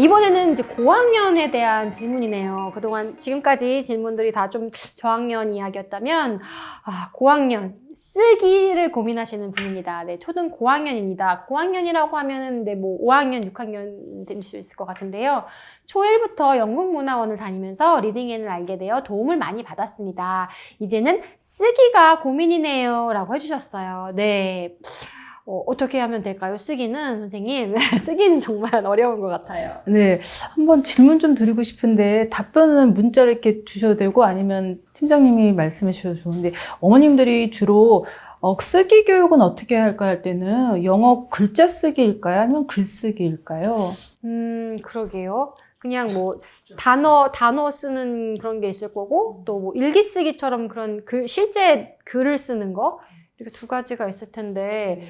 이번에는 이제 고학년에 대한 질문이네요. 그동안 지금까지 질문들이 다 좀 저학년 이야기였다면, 고학년, 쓰기를 고민하시는 분입니다. 네, 초등 고학년입니다. 고학년이라고 하면은, 네, 뭐, 5학년, 6학년 될 수 있을 것 같은데요. 초1부터 영국문화원을 다니면서 리딩앤을 알게 되어 도움을 많이 받았습니다. 이제는 쓰기가 고민이네요. 라고 해주셨어요. 네. 어떻게 하면 될까요? 쓰기는, 선생님. 쓰기는 정말 어려운 것 같아요. 네, 한번 질문 좀 드리고 싶은데 답변은 문자로 이렇게 주셔도 되고 아니면 팀장님이 말씀해 주셔도 좋은데 어머님들이 주로 쓰기 교육은 어떻게 할까 할 때는 영어 글자 쓰기일까요? 아니면 글쓰기일까요? 그러게요. 그냥 뭐, 단어 쓰는 그런 게 있을 거고, 또 뭐, 일기 쓰기처럼 그런 실제 글을 쓰는 거? 이렇게 두 가지가 있을 텐데.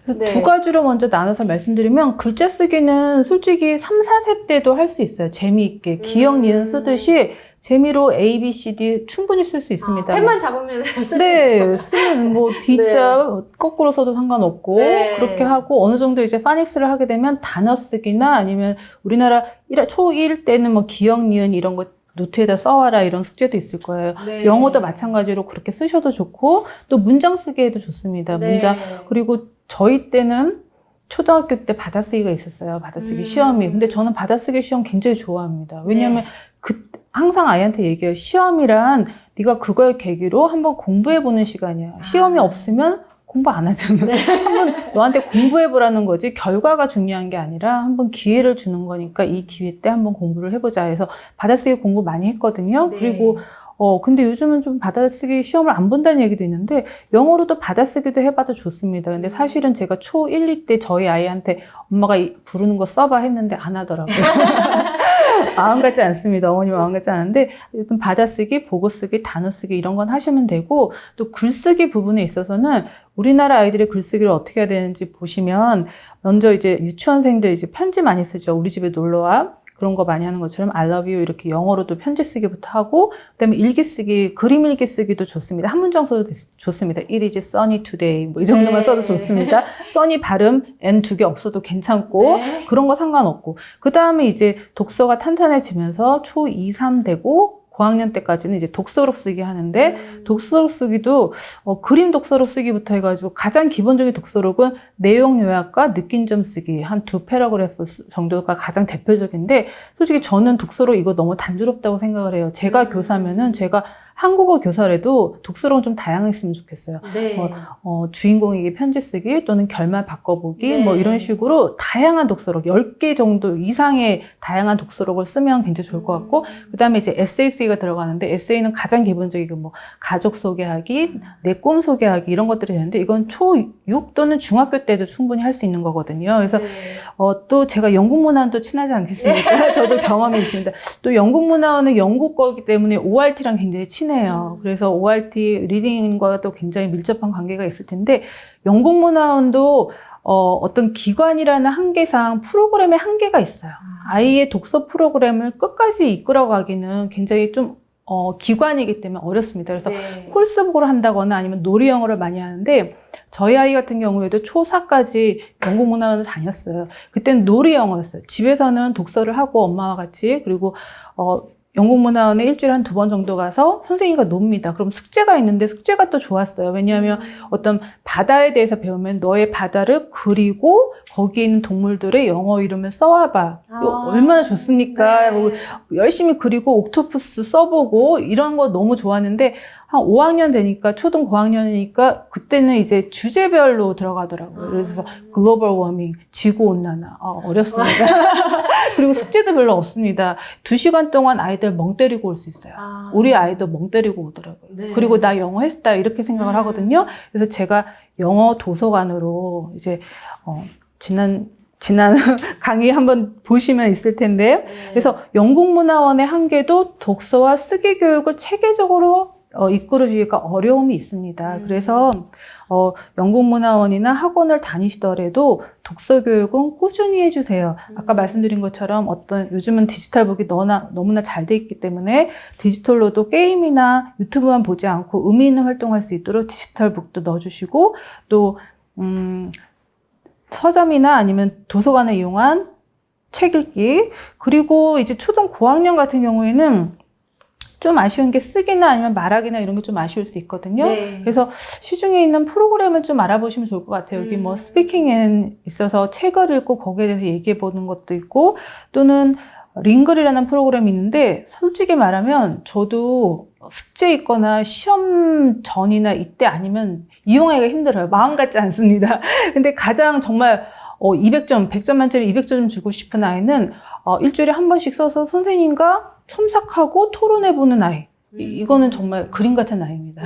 그래서 네. 두 가지로 먼저 나눠서 말씀드리면 글자 쓰기는 솔직히 3, 4세 때도 할 수 있어요. 재미있게. 기억, 니은 쓰듯이 재미로 A, B, C, D 충분히 쓸 수 있습니다. 펜만 잡으면 쓸 수 네, 있죠. 쓰면 뭐 D자 거꾸로 써도 상관없고 네. 그렇게 하고 어느 정도 이제 파닉스를 하게 되면 단어 쓰기나 아니면 우리나라 초1 때는 뭐 기억, 니은 이런 거 노트에다 써와라 이런 숙제도 있을 거예요. 네. 영어도 마찬가지로 그렇게 쓰셔도 좋고 또 문장 쓰기에도 좋습니다. 네. 문장 그리고 저희 때는 초등학교 때 받아쓰기가 있었어요. 받아쓰기 시험이. 근데 저는 받아쓰기 시험 굉장히 좋아합니다. 왜냐하면 항상 아이한테 얘기해요. 시험이란 네가 그걸 계기로 한번 공부해보는 시간이야. 시험이 없으면 공부 안 하잖아. 네. 한번 너한테 공부해보라는 거지 결과가 중요한 게 아니라 한번 기회를 주는 거니까 이 기회 때 한번 공부를 해보자 해서 받아쓰기 공부 많이 했거든요. 네. 그리고 근데 요즘은 좀 받아쓰기 시험을 안 본다는 얘기도 있는데 영어로도 받아쓰기도 해봐도 좋습니다. 근데 사실은 제가 초1, 2 때 저희 아이한테 엄마가 부르는 거 써봐 했는데 안 하더라고요. 마음 같지 않습니다. 어머니 마음 같지 않은데 일단 받아쓰기, 보고쓰기, 단어쓰기 이런 건 하시면 되고 또 글쓰기 부분에 있어서는 우리나라 아이들의 글쓰기를 어떻게 해야 되는지 보시면 먼저 이제 유치원생들 이제 편지 많이 쓰죠. 우리 집에 놀러와. 그런 거 많이 하는 것처럼 I love you 이렇게 영어로도 편지 쓰기부터 하고 그다음에 일기 쓰기, 그림 일기 쓰기도 좋습니다. 한 문장 써도 좋습니다. It is sunny today 뭐 이 정도만 써도 좋습니다. sunny 발음 N 두 개 없어도 괜찮고 그런 거 상관없고 그다음에 이제 독서가 탄탄해지면서 초 2, 3 되고 고학년 때까지는 이제 독서록 쓰기 하는데 독서록 쓰기도 그림 독서록 쓰기부터 해가지고 가장 기본적인 독서록은 내용 요약과 느낀 점 쓰기 한 2패러그래프 정도가 가장 대표적인데 솔직히 저는 독서록 이거 너무 단조롭다고 생각을 해요. 제가 교사면은 제가 한국어 교사라도 독서록은 좀 다양했으면 좋겠어요. 네. 주인공에게 편지 쓰기 또는 결말 바꿔보기 뭐 이런 식으로 다양한 독서록 10개 정도 이상의 다양한 독서록을 쓰면 굉장히 좋을 것 같고 그다음에 이제 에세이 쓰기가 들어가는데 에세이는 가장 기본적인 뭐 가족 소개하기, 내 꿈 소개하기 이런 것들이 되는데 이건 초6 또는 중학교 때도 충분히 할 수 있는 거거든요. 그래서 또 제가 영국 문화원도 친하지 않겠습니까? 저도 경험이 있습니다. 또 영국 문화원은 영국 거기 때문에 ORT랑 굉장히 친해요. 그래서 ORT 리딩과도 굉장히 밀접한 관계가 있을 텐데 영국 문화원도 어떤 기관이라는 한계상 프로그램의 한계가 있어요. 아이의 독서 프로그램을 끝까지 이끌어가기는 굉장히 좀 기관이기 때문에 어렵습니다. 그래서 콜스북을 한다거나 아니면 놀이 영어를 많이 하는데 저희 아이 같은 경우에도 초4까지 영국 문화원을 다녔어요. 그때는 놀이 영어였어요. 집에서는 독서를 하고 엄마와 같이 그리고 영국 문화원에 일주일에 한 2번 정도 가서 선생님과 놉니다. 그럼 숙제가 있는데 숙제가 또 좋았어요. 왜냐하면 어떤 바다에 대해서 배우면 너의 바다를 그리고 거기에 있는 동물들의 영어 이름을 써와봐. 얼마나 좋습니까? 열심히 그리고 옥토푸스 써보고 이런 거 너무 좋았는데 한 5학년 되니까 초등 고학년이니까 그때는 이제 주제별로 들어가더라고요. 그래서 글로벌 워밍, 지구온난화 어렵습니다. 그리고 숙제도 별로 없습니다. 2시간 동안 아이들 멍 때리고 올 수 있어요. 우리 아이도 멍 때리고 오더라고요. 그리고 나 영어 했다 이렇게 생각을 하거든요. 그래서 제가 영어 도서관으로 이제 지난 강의 한번 보시면 있을 텐데 그래서 영국 문화원의 한계도 독서와 쓰기 교육을 체계적으로 이끌어주기가 어려움이 있습니다. 그래서 영국 문화원이나 학원을 다니시더라도 독서 교육은 꾸준히 해주세요. 아까 말씀드린 것처럼 요즘은 디지털북이 너무나 잘 돼 있기 때문에 디지털로도 게임이나 유튜브만 보지 않고 의미 있는 활동할 수 있도록 디지털북도 넣어주시고 또 서점이나 아니면 도서관을 이용한 책 읽기. 그리고 이제 초등 고학년 같은 경우에는 좀 아쉬운 게 쓰기나 아니면 말하기나 이런 게 좀 아쉬울 수 있거든요. 네. 그래서 시중에 있는 프로그램을 좀 알아보시면 좋을 것 같아요. 여기 뭐 스피킹에 있어서 책을 읽고 거기에 대해서 얘기해 보는 것도 있고, 또는 링글이라는 프로그램이 있는데, 솔직히 말하면 저도 숙제 있거나 시험 전이나 이때 아니면 이용하기가 힘들어요. 마음 같지 않습니다. 근데 가장 정말 200점, 100점 만점에 200점 주고 싶은 아이는 일주일에 한 번씩 써서 선생님과 첨삭하고 토론해보는 아이. 이거는 정말 그림 같은 아이입니다.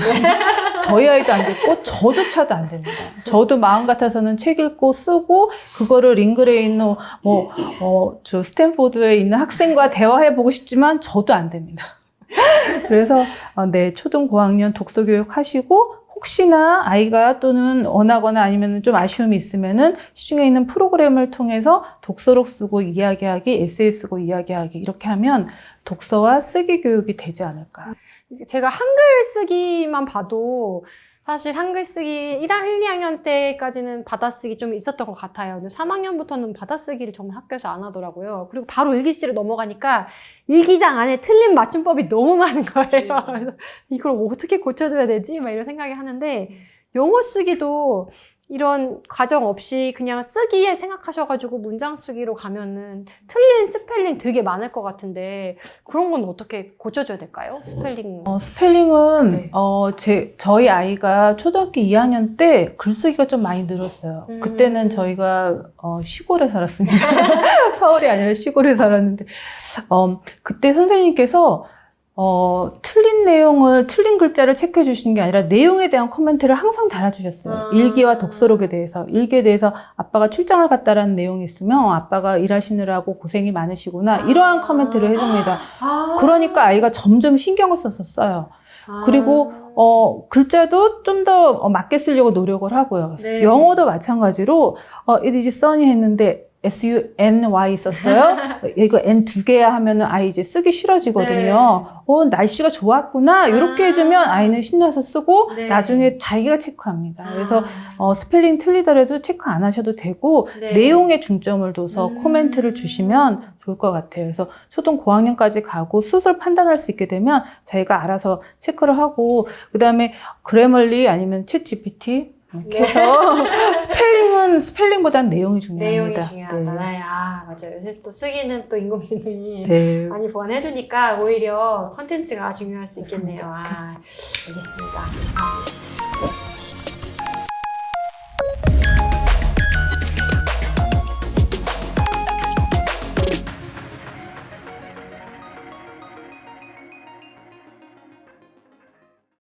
저희 아이도 안 됐고 저조차도 안 됩니다. 저도 마음 같아서는 책 읽고 쓰고 그거를 링글에 있는 저 스탠포드에 있는 학생과 대화해보고 싶지만 저도 안 됩니다. 그래서 네, 초등 고학년 독서 교육 하시고 혹시나 아이가 또는 원하거나 아니면 좀 아쉬움이 있으면은 시중에 있는 프로그램을 통해서 독서록 쓰고 이야기하기, 에세이 쓰고 이야기하기 이렇게 하면 독서와 쓰기 교육이 되지 않을까. 제가 한글 쓰기만 봐도 사실 한글 쓰기 1, 2학년 때까지는 받아쓰기 좀 있었던 것 같아요. 근데 3학년부터는 받아쓰기를 정말 학교에서 안 하더라고요. 그리고 바로 일기시로 넘어가니까 일기장 안에 틀린 맞춤법이 너무 많은 거예요. 그래서 이걸 어떻게 고쳐줘야 되지? 막 이런 생각이 하는데 영어 쓰기도 이런 과정 없이 그냥 쓰기에 생각하셔가지고 문장 쓰기로 가면은 틀린 스펠링 되게 많을 것 같은데 그런 건 어떻게 고쳐줘야 될까요? 스펠링. 스펠링은 네. 저희 아이가 초등학교 2학년 때 글쓰기가 좀 많이 늘었어요. 그때는 저희가 시골에 살았습니다. 서울이 아니라 시골에 살았는데 그때 선생님께서 틀린 내용을, 틀린 글자를 체크해 주시는 게 아니라 내용에 대한 코멘트를 항상 달아주셨어요. 일기와 독서록에 대해서. 일기에 대해서 아빠가 출장을 갔다라는 내용이 있으면 아빠가 일하시느라고 고생이 많으시구나. 이러한 코멘트를 해줍니다. 그러니까 아이가 점점 신경을 써서 써요. 그리고 글자도 좀 더 맞게 쓰려고 노력을 하고요. 네. 영어도 마찬가지로 it is sunny 했는데 SUNY 썼어요. 이거 N 2개야 하면은 아이 이제 쓰기 싫어지거든요. 네. 날씨가 좋았구나. 이렇게 해주면 아이는 신나서 쓰고 네. 나중에 자기가 체크합니다. 그래서 스펠링 틀리더라도 체크 안 하셔도 되고 네. 내용에 중점을 둬서 코멘트를 주시면 좋을 것 같아요. 그래서 초등 고학년까지 가고 스스로 판단할 수 있게 되면 자기가 알아서 체크를 하고 그다음에 그래멀리 아니면 챗 GPT 이렇게 해서 스펠링보다는 내용이 중요합니다. 내용이 중요하다. 네. 맞아요. 요새 또 쓰기는 또 인공지능이 네. 많이 보완해주니까 오히려 컨텐츠가 중요할 수 있겠네요. 알겠습니다.